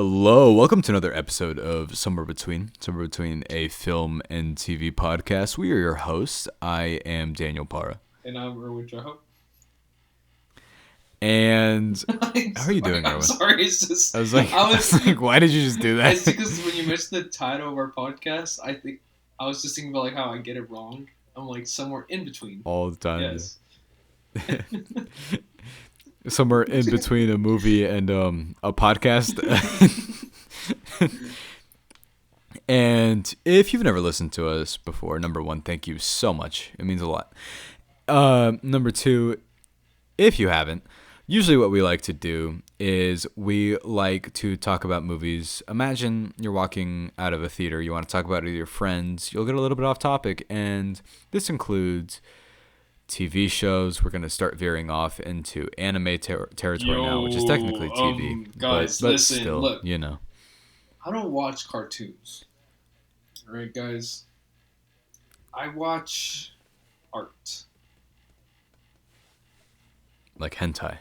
Hello, welcome to another episode of Somewhere Between a film and TV podcast. We are your hosts. I am Daniel Parra. And I'm Erwin. And how are you doing, Erwin? I'm sorry, it's just I was like, why did you just do that? It's because when you mentioned the title of our podcast, I think I was just thinking about like how I get it wrong. I'm like somewhere in between. All the time. Yes. Somewhere in between a movie and a podcast. And if you've never listened to us before, number one, thank you so much. It means a lot. Number two, if you haven't, usually what we like to do is we like to talk about movies. Imagine you're walking out of a theater. You want to talk about it with your friends. You'll get a little bit off topic, and this includes TV shows. We're going to start veering off into anime territory now, which is technically TV. Guys, but listen, still, look. you know. I don't watch cartoons. All right, guys. I watch art. Like hentai.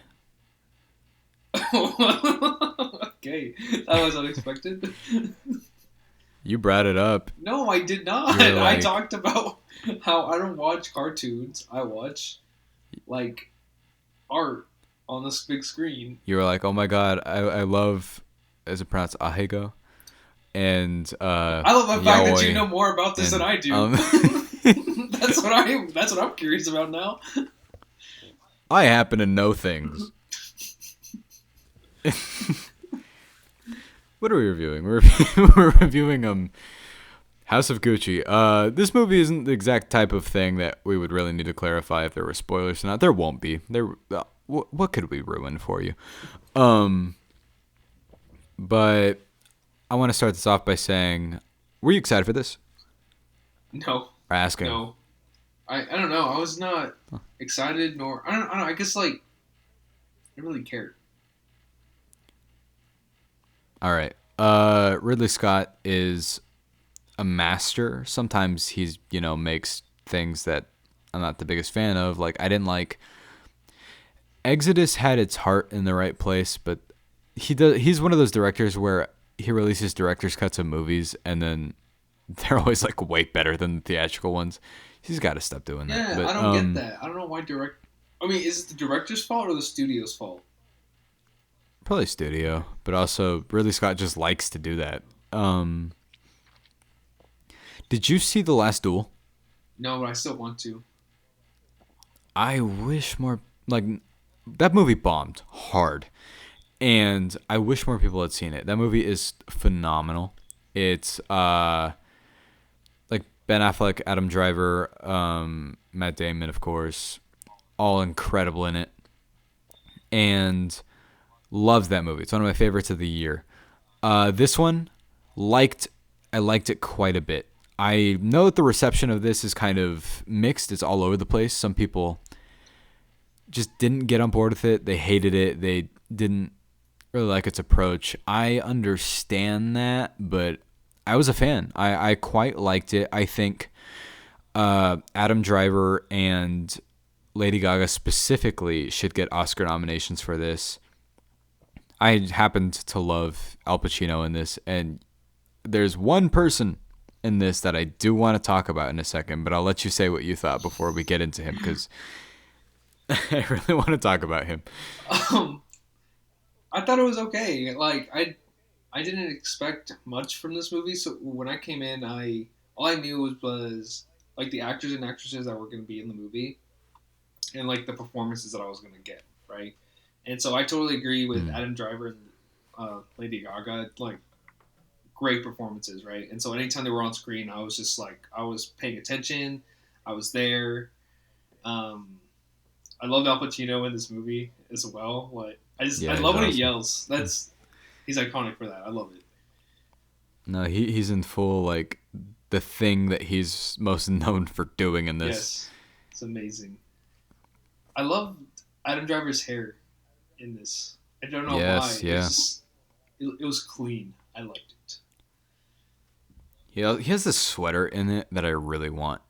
Okay, that was unexpected. You brought it up. No, I did not. Like, I talked about how I don't watch cartoons. I watch, like, art on this big screen. You were like, oh my god, I love, is it pronounced ahego? And I love the fact that you yaoi know more about this than I do. That's what I'm curious about now. I happen to know things. What are we reviewing? We're reviewing House of Gucci. This movie isn't the exact type of thing that we would really need to clarify if there were spoilers or not. There won't be. What could we ruin for you? But I want to start this off by saying, were you excited for this? No. Or asking? No. I don't know. I was not excited nor I don't know. I guess like I really cared. All right. Ridley Scott is a master. Sometimes he's, makes things that I'm not the biggest fan of. Like, I didn't like Exodus had its heart in the right place, but he's one of those directors where he releases director's cuts of movies and then they're always like way better than the theatrical ones. He's got to stop doing that. Yeah, But, I don't get that. I don't know why is it the director's fault or the studio's fault? Probably studio, but also Ridley Scott just likes to do that. Did you see The Last Duel? No, but I still want to. I wish more, like, that movie bombed hard, and I wish more people had seen it. That movie is phenomenal. It's like Ben Affleck, Adam Driver, Matt Damon, of course, all incredible in it, and loves that movie. It's one of my favorites of the year. This one, I liked it quite a bit. I know that the reception of this is kind of mixed. It's all over the place. Some people just didn't get on board with it. They hated it. They didn't really like its approach. I understand that, but I was a fan. I quite liked it. I think Adam Driver and Lady Gaga specifically should get Oscar nominations for this. I happened to love Al Pacino in this, and there's one person in this that I do want to talk about in a second, but I'll let you say what you thought before we get into him, because I really want to talk about him. I thought it was okay. Like I didn't expect much from this movie, so when I came in, all I knew was like the actors and actresses that were going to be in the movie, and like the performances that I was going to get, right? And so I totally agree with Adam Driver and Lady Gaga, like great performances, right? And so anytime they were on screen, I was just like, I was paying attention, I was there. I loved Al Pacino in this movie as well. Like I love when he yells. He's iconic for that. I love it. No, he's in full, like, the thing that he's most known for doing in this. Yes, it's amazing. I love Adam Driver's hair in this. I don't know why. Yeah. It was clean. I liked it. He has this sweater in it that I really want.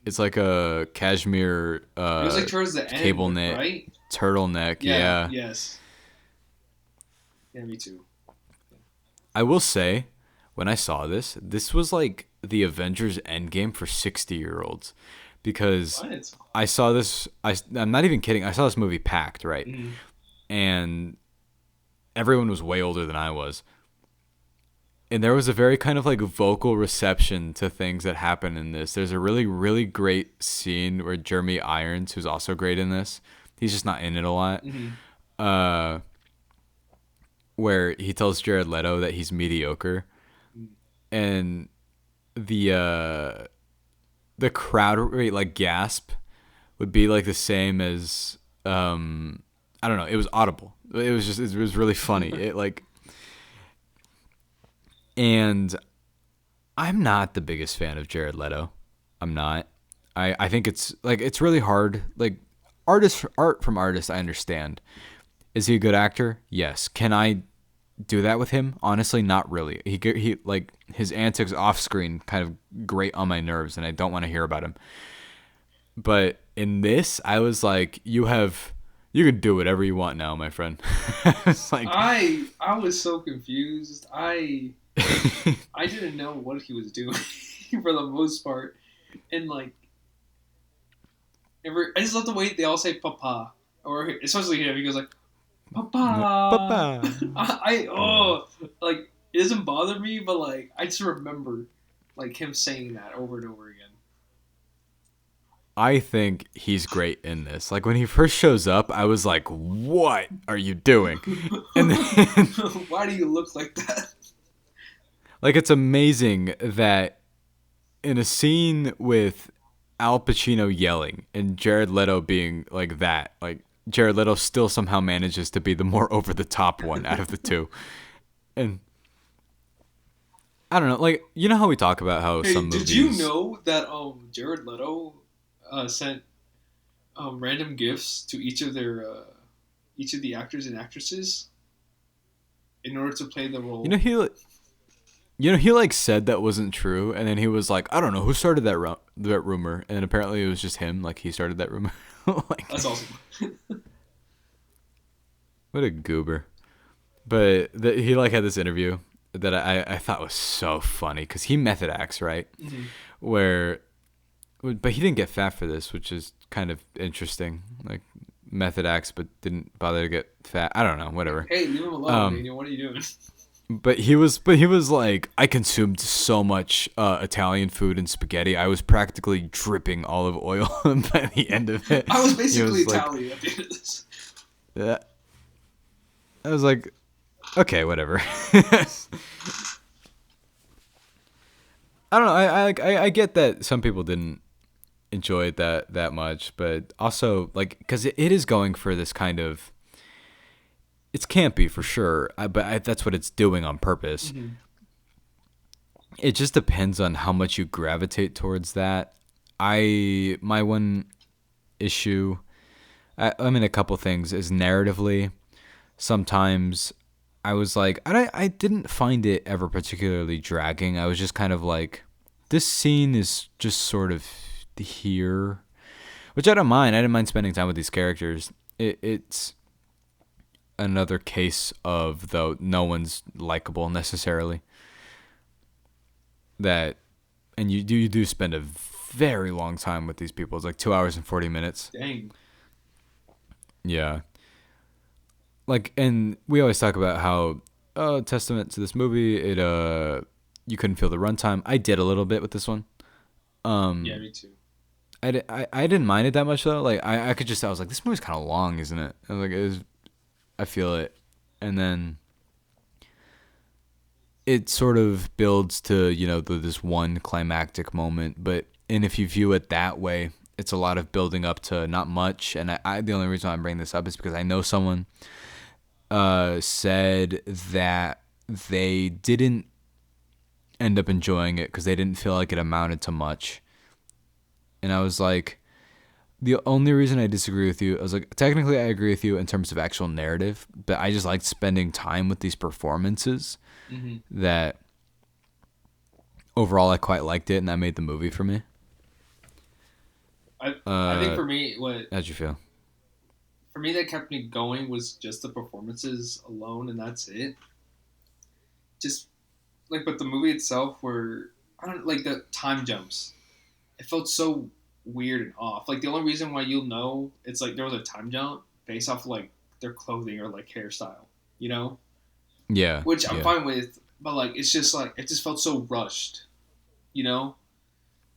It's like a cashmere It was like towards the end, cable knit right? turtleneck. Yeah. Yes. Yeah, me too. I will say, when I saw this, this was like the Avengers Endgame for 60-year-olds, because What? I saw this. I'm not even kidding. I saw this movie Packed, right? Mm. And everyone was way older than I was. And there was a very kind of like vocal reception to things that happen in this. There's a really, really great scene where Jeremy Irons, who's also great in this, he's just not in it a lot, Mm-hmm. uh, where he tells Jared Leto that he's mediocre. And the crowd rate, like gasp, would be like the same as I don't know. It was audible. It was really funny. It like, and I'm not the biggest fan of Jared Leto. I'm not. I think it's like it's really hard. Like art from artists, I understand. Is he a good actor? Yes. Can I do that with him? Honestly, not really. He like his antics off screen kind of grate on my nerves, and I don't want to hear about him. But in this, I was like, you can do whatever you want now, my friend. It's like I was so confused. I didn't know what he was doing for the most part, and like I just love the way they all say "papa," or especially him. He goes like "papa." Papa. Like it doesn't bother me, but like I just remember like him saying that over and over again. I think he's great in this. Like when he first shows up, I was like, "What are you doing?" And then, Why do you look like that? like, it's amazing that in a scene with Al Pacino yelling and Jared Leto being like that, like Jared Leto still somehow manages to be the more over the top one out of the two. And I don't know, like you know how we talk about how Hey, some did movies. you know that Jared Leto sent random gifts to each of the actors and actresses in order to play the You know role? he like said that wasn't true, and then he was like, I don't know who started that rumor, and apparently it was just him. Like he started that rumor. Like That's awesome. what a goober. But he like had this interview that I thought was so funny because he method acts, right? Mm-hmm. Where, but he didn't get fat for this, which is kind of interesting. Like method acts, but didn't bother to get fat. I don't know, whatever. Hey, leave him alone, Um, Daniel. What are you doing? but he was like, I consumed so much Italian food and spaghetti. I was practically dripping olive oil by the end of it. I was He basically was like, Italian at the end of this. yeah. I was like, okay, whatever. I don't know. I get that some people didn't enjoy it that much, but also like because it is going for this kind of it's campy for sure, that's what it's doing on purpose. Mm-hmm. It just depends on how much you gravitate towards that. My one issue, I mean, a couple things is narratively. Sometimes I was like, I didn't find it ever particularly dragging. I was just kind of like, this scene is just sort of here, which I don't mind. I didn't mind spending time with these characters. It's another case of though no one's likable necessarily. That, and you do spend a very long time with these people. It's like 2 hours and 40 minutes. Dang. Yeah. Like, and we always talk about how testament to this movie, you couldn't feel the runtime. I did a little bit with this one. Yeah, me too. I didn't mind it that much though. Like I could just, I was like, this movie's kind of long, isn't it? I was like, I feel it, and then it sort of builds to this one climactic moment. But and if you view it that way, it's a lot of building up to not much. And I the only reason I'm bringing this up is because I know someone said that they didn't end up enjoying it because they didn't feel like it amounted to much. And I was like, the only reason I disagree with you, I was like, technically I agree with you in terms of actual narrative, but I just liked spending time with these performances. Mm-hmm. That overall I quite liked it, and that made the movie for me. I think for me, How'd you feel? that kept me going was just the performances alone, and that's it. just like, but the movie itself, where I don't like the time jumps. It felt so weird and off. Like the only reason why you'll know it's like there was a time jump based off of, like their clothing or like hairstyle, you know, Yeah, which I'm yeah. fine with. But like it's just like it just felt so rushed, you know.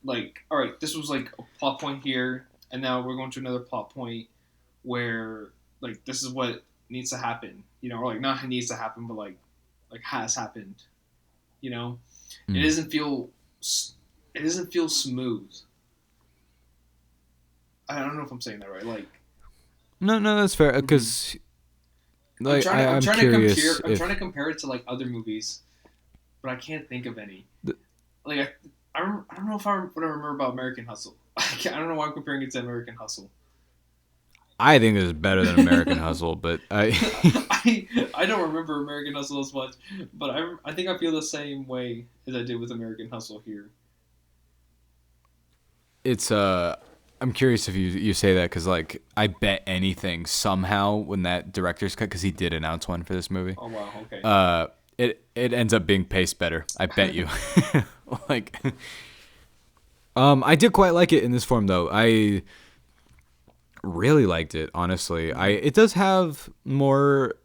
Like all right, this was like a plot point here, and now we're going to another plot point where like this is what needs to happen, you know, or like not needs to happen, but like has happened, you know. It Mm. doesn't feel it doesn't feel smooth. I don't know if I'm saying that right. Like, No, no, that's fair. mhm. Because like I'm I'm trying to compare. curious I'm trying if to compare it to like other movies, but I can't think of any. th- Like, I don't know if I what I remember about American Hustle. I don't know why I'm comparing it to American Hustle. I think this is better than American Hustle, but I I don't remember American Hustle as much, but I think I feel the same way as I did with American Hustle here. it's I'm curious if you say that because like I bet anything somehow when that director's cut because he did announce one for this movie. Oh wow, okay. Uh, it ends up being paced better. I bet you. Like, I did quite like it in this form though. I really liked it honestly. I Mhm. it does have more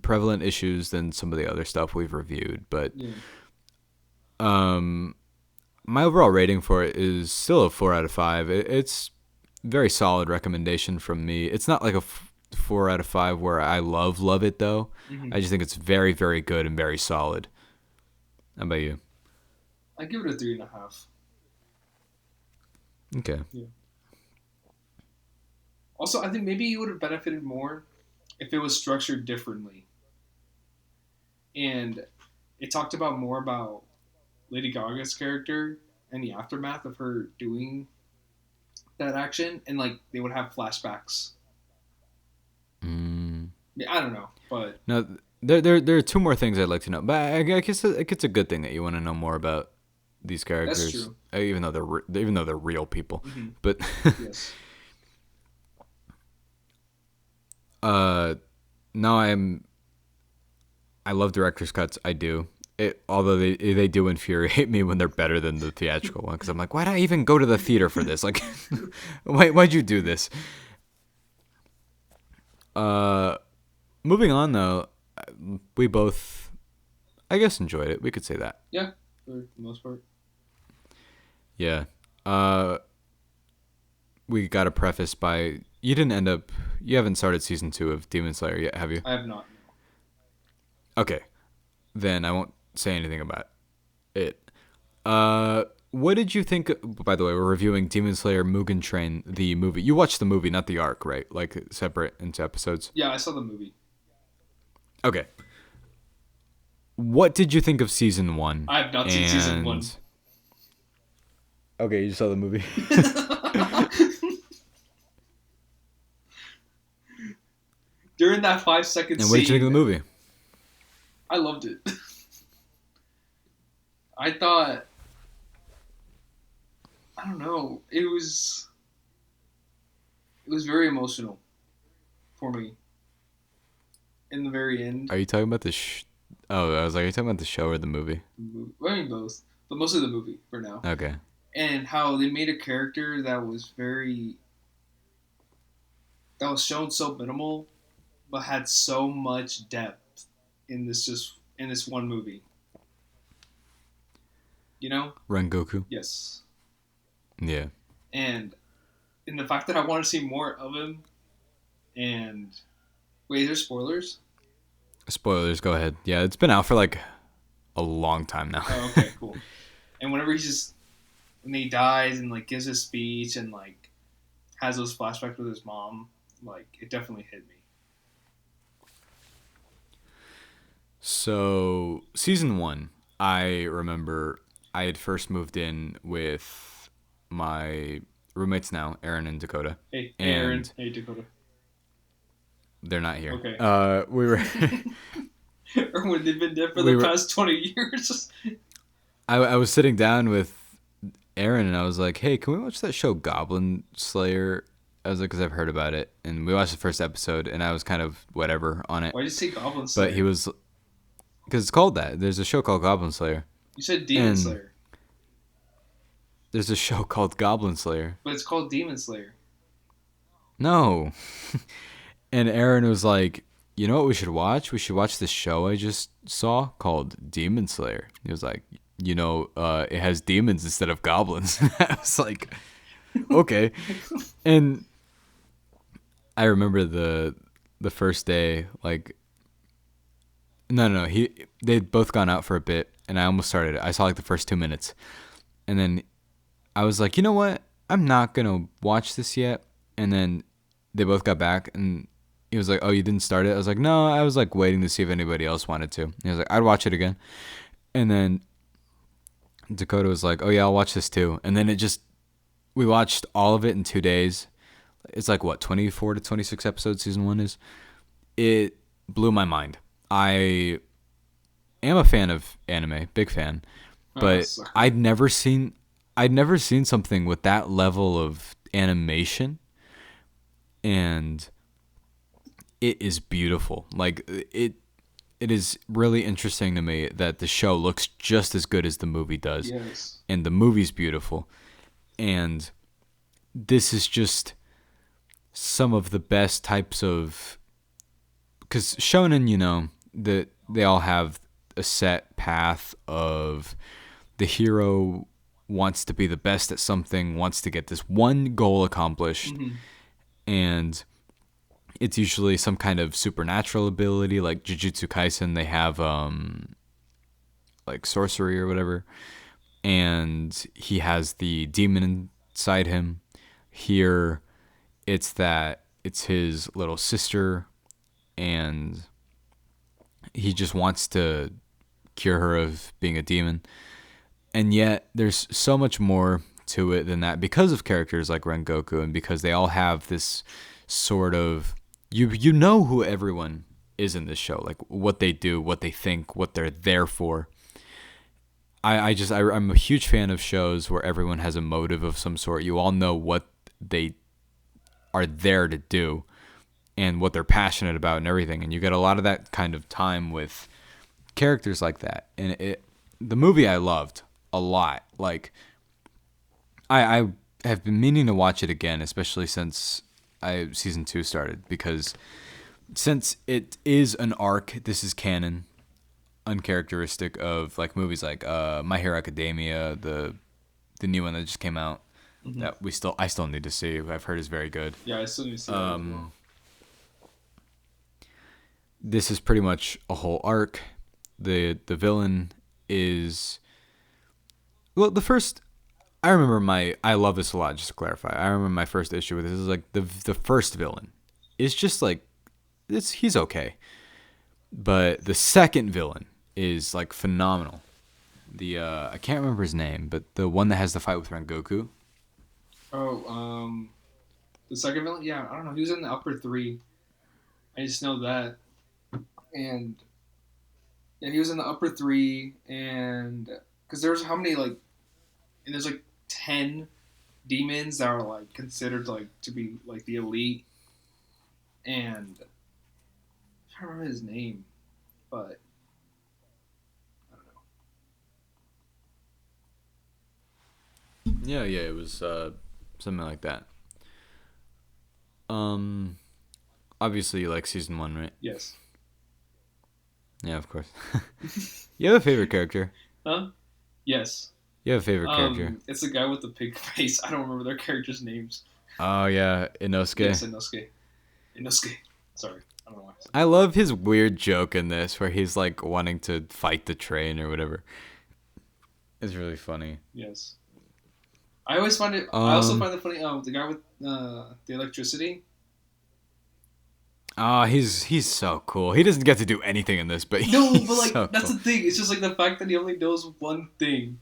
prevalent issues than some of the other stuff we've reviewed, but Yeah. um, my overall rating for it is still a 4 out of 5. It's very solid recommendation from me. It's not like a 4 out of 5 where I love it though. Hmm. I just think it's very very good and very solid. How about you? I give it a 3.5. Okay. Yeah. Also, I think maybe it would have benefited more if it was structured differently, and it talked about more about Lady Gaga's character and the aftermath of her doing that action, and like they would have flashbacks. Mm. Yeah, I don't know, but Now, there are two more things I'd like to know, but I guess it's a good thing that you want to know more about these that's characters, true. even though they're real people. Hmm. But Yes. uh, now I love director's cuts. I do. Although they do infuriate me when they're better than the theatrical one, because I'm like, why did I even go to the theater for this? Like, why'd you do this? Uh, moving on though, we both, I guess, enjoyed it. We could say that. Yeah, for the most part. Yeah. Uh, we got a preface by you haven't started season 2 of Demon Slayer yet, have you? I have not. Okay, then I won't say anything about it. What did you think? By the way, we're reviewing Demon Slayer Mugen Train, the movie. You watched the movie, not the arc, right? Like separate into episodes. Yeah, I saw the movie. Okay. What did you think of season 1? I have not seen season one. And okay, you saw the movie. During that 5 second And what did you think of the scene, movie? I loved it. I thought, I don't know, it was very emotional for me in the very end. Are you talking about the? Oh, I was like, are you talking about the show or the movie? I mean both, but mostly the movie for now. Okay. And how they made a character that was shown so minimal, but had so much depth in this one movie. You know? Rengoku. Yes. Yeah. And in the fact that I want to see more of him. And wait, there's spoilers. Spoilers. Go ahead. Yeah, it's been out for like a long time now. Oh, okay, cool. And whenever when he dies and like gives his speech and like has those flashbacks with his mom, like it definitely hit me. So season 1, I remember I had first moved in with my roommates now, Aaron and Dakota, Hey, Aaron. and Hey, Dakota. they're not here. Okay. We were Erwin, they've been dead for we the were. past 20 years. I was sitting down with Aaron and I was like, "Hey, can we watch that show Goblin Slayer?" I was like, "Cause I've heard about it," and we watched the first episode, and I was kind of whatever on it. Why did you say Goblin But Slayer? he was because it's called that. There's a show called Goblin Slayer, You said Demon and Slayer, there's a show called Goblin Slayer. but it's called Demon Slayer. No. And Aaron was like, you know what we should watch? We should watch this show I just saw called Demon Slayer. He was like, it has demons instead of goblins. I was like, okay. And I remember the first day, like, no, they'd both gone out for a bit, and I almost started it. I saw like the first 2 minutes, and then I was like, you know what? I'm not gonna watch this yet. And then they both got back, and he was like, oh, you didn't start it? I was like, no, I was like waiting to see if anybody else wanted to. And he was like, I'd watch it again. And then Dakota was like, oh yeah, I'll watch this too. And then we watched all of it in 2 days. It's like what, 24 to 26 episodes season 1 is. It blew my mind. I am a fan of anime, big fan, but I'd never seen something with that level of animation, and it is beautiful. Like it is really interesting to me that the show looks just as good as the movie does. Yes. And the movie's beautiful. And this is just some of the best types of, because shonen, that they all have a set path of the hero wants to be the best at something, wants to get this one goal accomplished, and it's usually some kind of supernatural ability, like Jujutsu Kaisen. They have like sorcery or whatever, and he has the demon inside him. Here, it's his little sister, and he just wants to cure her of being a demon. And yet, there's so much more to it than that because of characters like Rengoku, and because they all have this sort of, you know who everyone is in this show, like what they do, what they think, what they're there for. I'm a huge fan of shows where everyone has a motive of some sort. You all know what they are there to do and what they're passionate about and everything. And you get a lot of that kind of time with characters like that. And the movie I loved a lot. Like, I have been meaning to watch it again, especially since season 2 started, because since it is an arc, this is canon, uncharacteristic of like movies like My Hero Academia, the new one that just came out, that I still need to see. I've heard is very good. Yeah, I still need to see that as well. This is pretty much a whole arc. The villain is, well, I remember I love this a lot, just to clarify. I remember my first issue with this is like the first villain is just like, he's okay. But the second villain is like phenomenal. I can't remember his name, but the one that has the fight with Rengoku. Oh, the second villain? Yeah, I don't know. He was in the upper 3. I just know that. And yeah, he was in the upper 3, and because there's how many, like, and there's like 10 demons that are like considered like to be like the elite, and I don't remember his name, but I don't know. Yeah, it was something like that. Obviously you like season 1, right? Yes. Yeah, of course. You have a favorite character? Huh? Yes. You have a favorite character? It's the guy with the pig face. I don't remember their characters' names. Oh yeah, Inosuke. Yes, Inosuke. Sorry, I don't know why. I love his weird joke in this, where he's like wanting to fight the train or whatever. It's really funny. Yes. I always find it. I also find it funny. The guy with the electricity. Oh, he's so cool. He doesn't get to do anything in this, but No, but like so that's cool. the thing. It's just like the fact that he only knows one thing.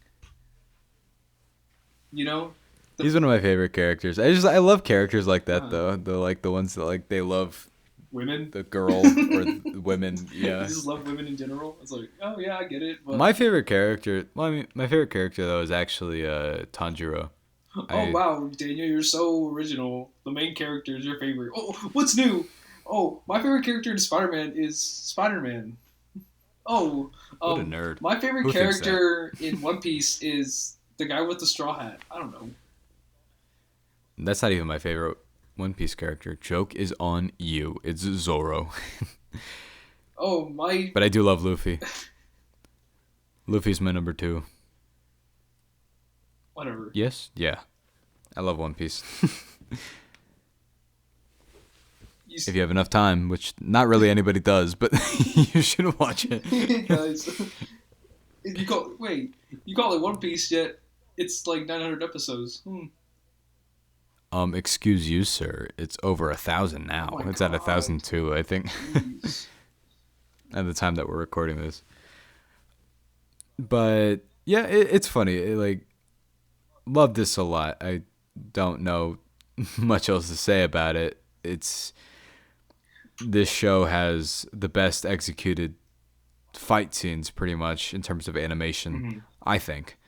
You know. He's one of my favorite characters. I love characters like that though. The ones that like they love women, the girl or the women. Yeah. I just love women in general. It's like, oh yeah, I get it. But... My favorite character. Well, I mean, my favorite character though is actually Tanjiro. Oh wow, Daniel, you're so original. The main character is your favorite. Oh, what's new? Oh, my favorite character in Spider-Man is Spider-Man. Oh, What a nerd. my favorite Who thinks that? character in One Piece is the guy with the straw hat. I don't know. That's not even my favorite One Piece character. Joke is on you. It's Zoro. Oh, my. But I do love Luffy. Luffy's my number 2. Whatever. Yes? Yeah. I love One Piece. If you have enough time, which not really anybody does, but you should watch it. Guys, you call it One Piece, yet it's like 900 episodes. Excuse you, sir. It's over 1,000 now. Oh my It's at God. 1,002, I think, Jeez. at the time that we're recording this. But yeah, it's funny. Love this a lot. I don't know much else to say about it. This show has the best executed fight scenes, pretty much, in terms of animation, I think.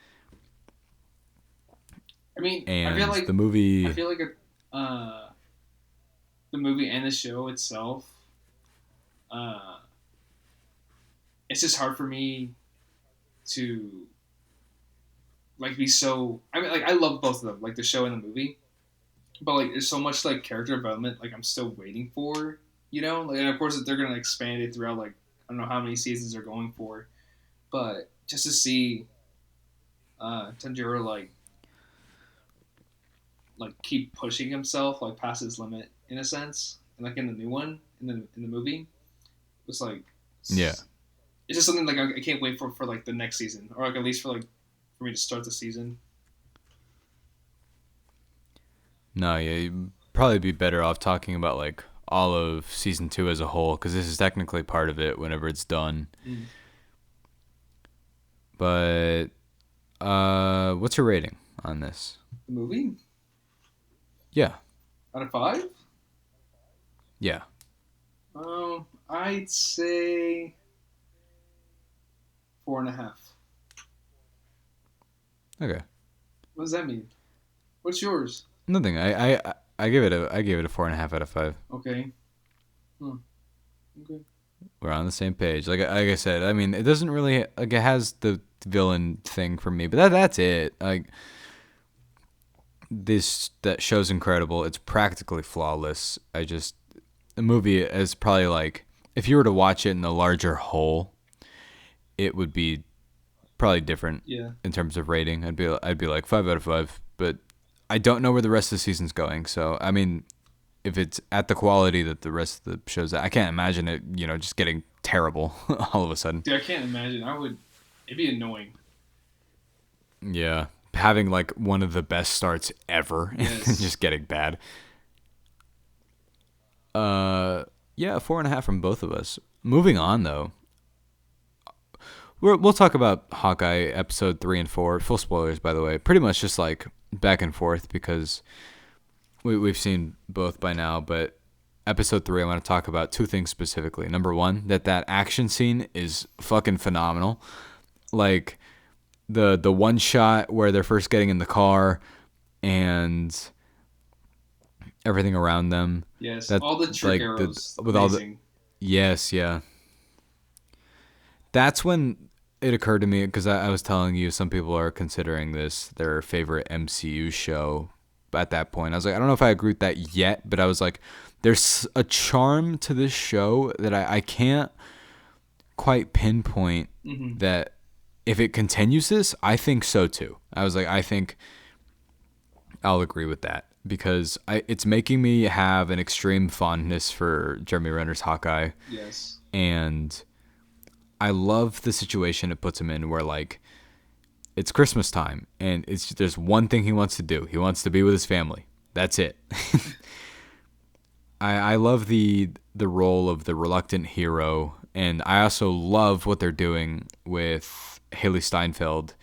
I mean, And I feel like the movie... the movie and the show itself, it's just hard for me to like be so. I mean, like I love both of them, like the show and the movie, but like there's so much like character development, like I'm still waiting for, like, and of course they're gonna expand it throughout, like I don't know how many seasons they're going for, but just to see Tanjiro like keep pushing himself like past his limit in a sense, and like in the new one in the movie, it's like Yeah. it's just something like I can't wait for like the next season, or like at least for me to start the season. No, yeah, you'd probably be better off talking about like all of season 2 as a whole, because this is technically part of it whenever it's done. But what's your rating on this? The movie? Yeah. Out of 5? Yeah. I'd say 4.5. Okay. What does that mean? What's yours? Nothing. I gave it a 4.5 out of 5. Okay. Okay. We're on the same page. Like I said, I mean, it doesn't really like it has the villain thing for me, but that's it. Like that show's incredible. It's practically flawless. The movie is probably like, if you were to watch it in the larger whole, it would be probably different. Yeah. In terms of rating. I'd be like 5 out of 5, but I don't know where the rest of the season's going. So I mean, if it's at the quality that the rest of the show's at, I can't imagine it, just getting terrible all of a sudden. Dude, I can't imagine. It'd be annoying. Yeah. Having like one of the best starts ever. Yes. And just getting bad. Yeah, 4.5 from both of us. Moving on though. We'll talk about Hawkeye episode 3 and 4. Full spoilers, by the way. Pretty much just like back and forth, because we've seen both by now. But episode 3, I want to talk about 2 things specifically. Number 1, that action scene is fucking phenomenal. Like the one shot where they're first getting in the car and everything around them. Yes, all the trick arrows. With all the yes, yeah. That's when it occurred to me, because I was telling you some people are considering this their favorite MCU show at that point. I was like, I don't know if I agree with that yet, but I was like, there's a charm to this show that I can't quite pinpoint that if it continues this, I think so too. I was like, I think I'll agree with that, because it's making me have an extreme fondness for Jeremy Renner's Hawkeye. Yes. And I love the situation it puts him in, where like it's Christmas time and there's one thing he wants to do. He wants to be with his family. That's it. I love the role of the reluctant hero, and I also love what they're doing with Haley Steinfeld,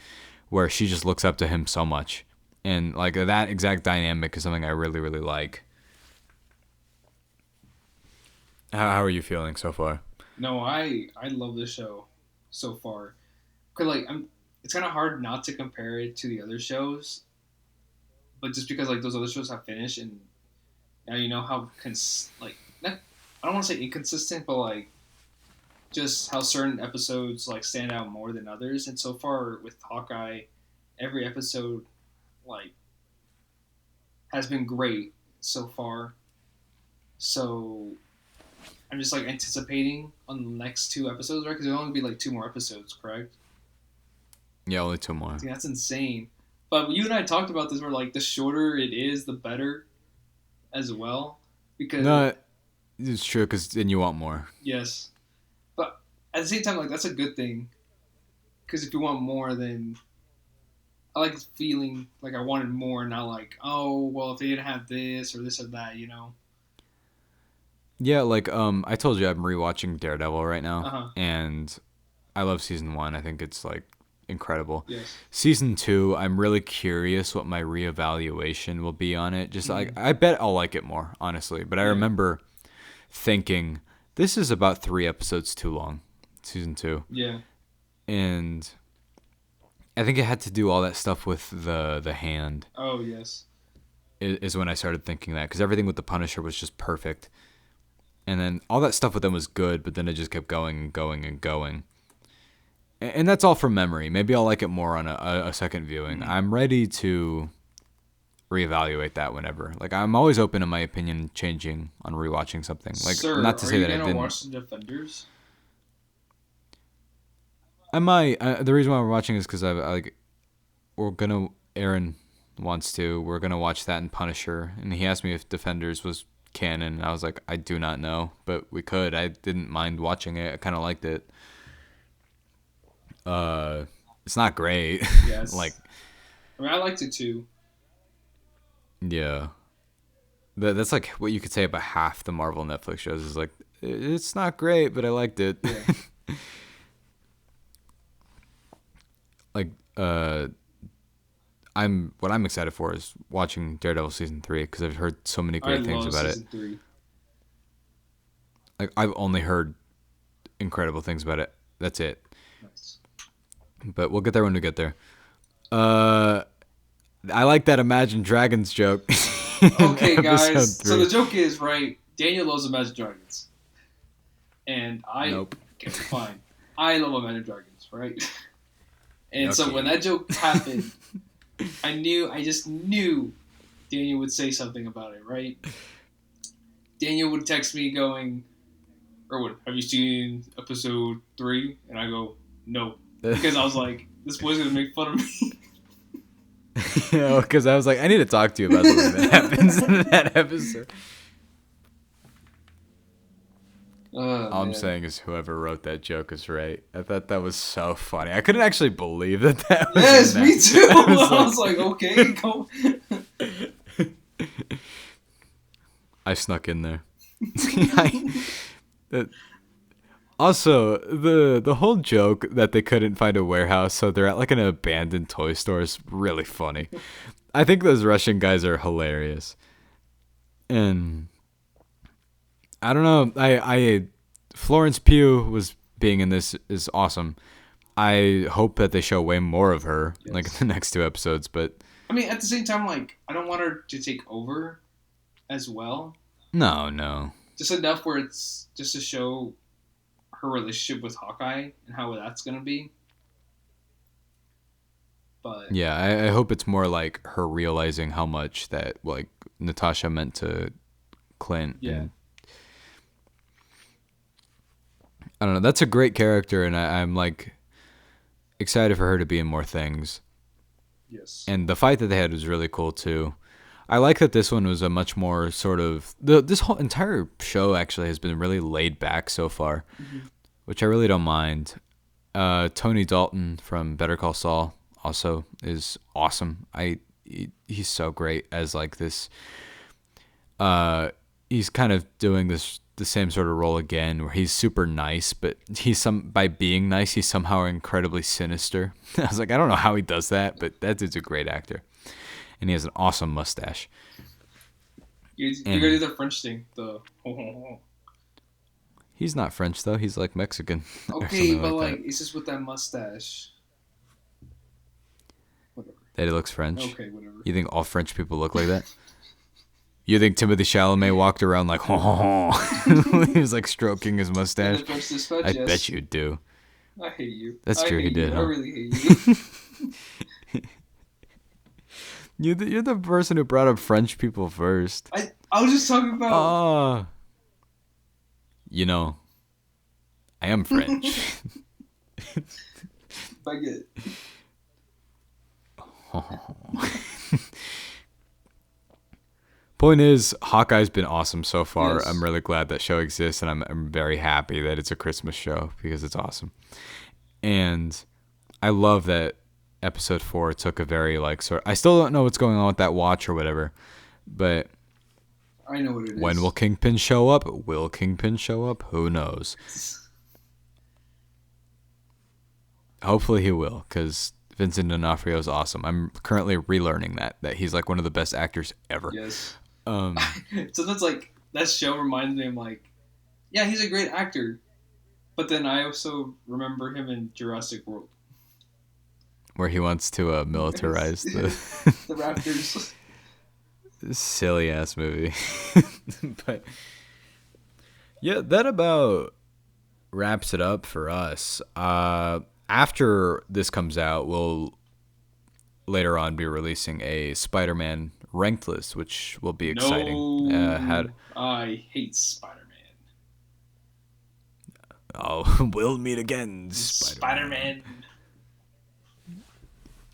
where she just looks up to him so much. And like that exact dynamic is something I really, really like. How are you feeling so far? No, I love this show so far. Cause like it's kind of hard not to compare it to the other shows, but just because like those other shows have finished, and now you know how not, I don't want to say inconsistent, but like just how certain episodes like stand out more than others. And so far with Hawkeye, every episode like has been great so far. So I'm just like anticipating on the next two episodes, right? Because there'll only be like two more episodes, correct? Yeah, only two more. Dude, that's insane. But you and I talked about this. Where like the shorter it is, the better, as well. Because No, it's true because then you want more. yes, but at the same time, like that's a good thing. Because if you want more, then I like feeling like I wanted more, not like, oh well, if they didn't have this or this or that, you know. Yeah, like I told you I'm rewatching Daredevil right Uh now, huh. and I love season 1. I think it's like incredible. Yes. Season 2, I'm really curious what my reevaluation will be on it. Just like Mm-hmm. I bet I'll like it more, honestly. But I Yeah. remember thinking this is about 3 episodes too long, season 2, Yeah. and I think it had to do all that stuff with the hand. Oh yes. Is when I started thinking that because everything with the Punisher was just perfect. And then all that stuff with them was good, but then it just kept going and going and going. And that's all from memory. Maybe I'll like it more on a second viewing. Mm-hmm. I'm ready to reevaluate that whenever. Like, I'm always open to my opinion changing on rewatching something. Like, Sir, not to are say you that I gonna didn't. watch the Defenders? I might. The reason why we're watching is because we're gonna. Aaron wants to. We're gonna watch that in Punisher, and he asked me if Defenders was canon, and I was like, I do not know, but we could. I didn't mind watching it. I kind of liked it. It's not great. Yes. Like, I mean, I liked it too. yeah, that's like what you could say about half the Marvel Netflix shows. Is like, it's not great, but I liked it. Yeah. Like, what I'm excited for is watching Daredevil season 3 because I've heard so many I great things love about it. season 3. Like, I've only heard incredible things about it. That's it. Nice. But we'll get there when we get there. I like that Imagine Dragons joke. in Okay, guys. episode So the 3. joke is right. Daniel loves Imagine Dragons, and I Nope. okay, fine. I love Imagine Dragons, right? And so Okay. when that joke happened, I just knew Daniel would say something about it, right? Daniel would text me going, Erwin, have you seen episode 3? And I go, no. Because I was like, this boy's going to make fun of me. Because I was like, I need to talk to you about something that happens in that episode. All I'm Man. saying is whoever wrote that joke is right. I thought that was so funny. I couldn't actually believe that was Yes, in me that. too. I I was like, okay, go. I snuck in there. Also, the whole joke that they couldn't find a warehouse, so they're at like an abandoned toy store is really funny. I think those Russian guys are hilarious. And I don't know. I Florence Pugh was being in this is awesome. I hope that they show way more of her, like in Yes. the next 2 episodes. But I mean, at the same time, like, I don't want her to take over as well. no. Just enough where it's just to show her relationship with Hawkeye and how that's going to be. But Yeah, I hope it's more like her realizing how much that like Natasha meant to Clint. yeah, And I don't know. That's a great character, and I'm like excited for her to be in more things. yes, And the fight that they had was really cool too. I like that this one was a much more sort of this whole entire show actually has been really laid back so far, which I really don't mind. Tony Dalton from Better Call Saul also is awesome. He's so great as like this. He's kind of doing the same sort of role again, where he's super nice, but by being nice, he's somehow incredibly sinister. I was like, I don't know how he does that, but that dude's a great actor, and he has an awesome mustache. you And- gotta do the French thing. The He's not French though; he's like Mexican. or okay, something but like like it's just with that mustache. Whatever. that he looks French. Okay, whatever. You think all French people look like that? You think Timothy Chalamet walked around like, he was like stroking his In mustache? the French Dispatch, I yes. bet you do. I hate you. That's I true, he hate did, you. huh? I really hate you. You're the person who brought up French people first. I was just talking about. You know, I am French. Baguette. Point is, Hawkeye's been awesome so far. Yes. I'm really glad that show exists, and I'm very happy that it's a Christmas show because it's awesome. And I love that episode 4 took a very like sort. I still don't know what's going on with that watch or whatever, but I know what it is. when will Kingpin show up? Will Kingpin show up? Who knows? Hopefully he will, because Vincent D'Onofrio is awesome. I'm currently relearning that he's like one of the best actors ever. Yes. Um, So that's like that show reminds me. I'm like, yeah, he's a great actor, but then I also remember him in Jurassic World. where he wants to militarize The Raptors. silly ass movie. But yeah, that about wraps it up for us. After this comes out, we'll later on be releasing a Spider-Man ranked list, which will be exciting. No, I hate Spider-Man. Oh, we'll meet again, Spider-Man.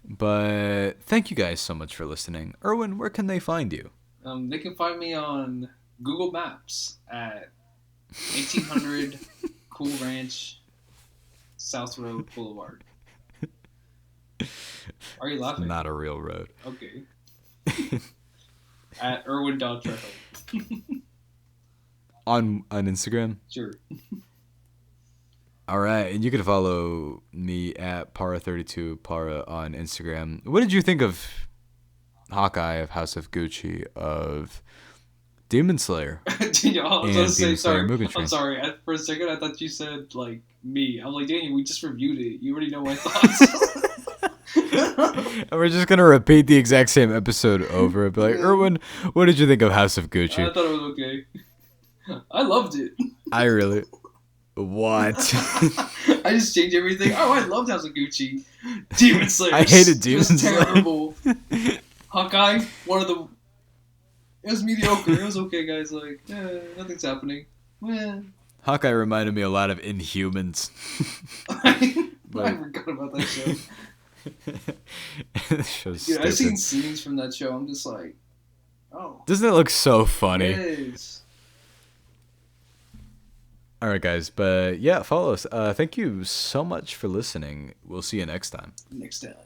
But thank you guys so much for listening. Erwin, where can they find you? They can find me on Google Maps at 1800 Cool Ranch, South Road Boulevard. Are you laughing? Not a real road. Okay. At Erwin.Trejo. On Instagram? Sure. All right, and you can follow me at Para32 Para on Instagram. What did you think of Hawkeye, of House of Gucci, of Demon Slayer? Daniel, I was And going to say, Demon Slayer sorry. Mugen I'm Train. sorry. For a second, I thought you said, like, me. I'm like, Daniel, we just reviewed it. You already know my thoughts. And we're just gonna repeat the exact same episode over and be like, Erwin, what did you think of House of Gucci? I thought it was okay. I loved it. I really. What? I just changed everything. Oh, I loved House of Gucci. Demon Slayer. I hated Demon Slayer. Terrible. Hawkeye, one of the. It was mediocre. It was okay, guys. Like, nothing's happening. Hawkeye reminded me a lot of Inhumans. I forgot about that show. Dude, I've seen scenes from that show. I'm just like, oh. Doesn't it look so funny? It is. All right, guys. But yeah, follow us. Thank you so much for listening. We'll see you next time. Next time.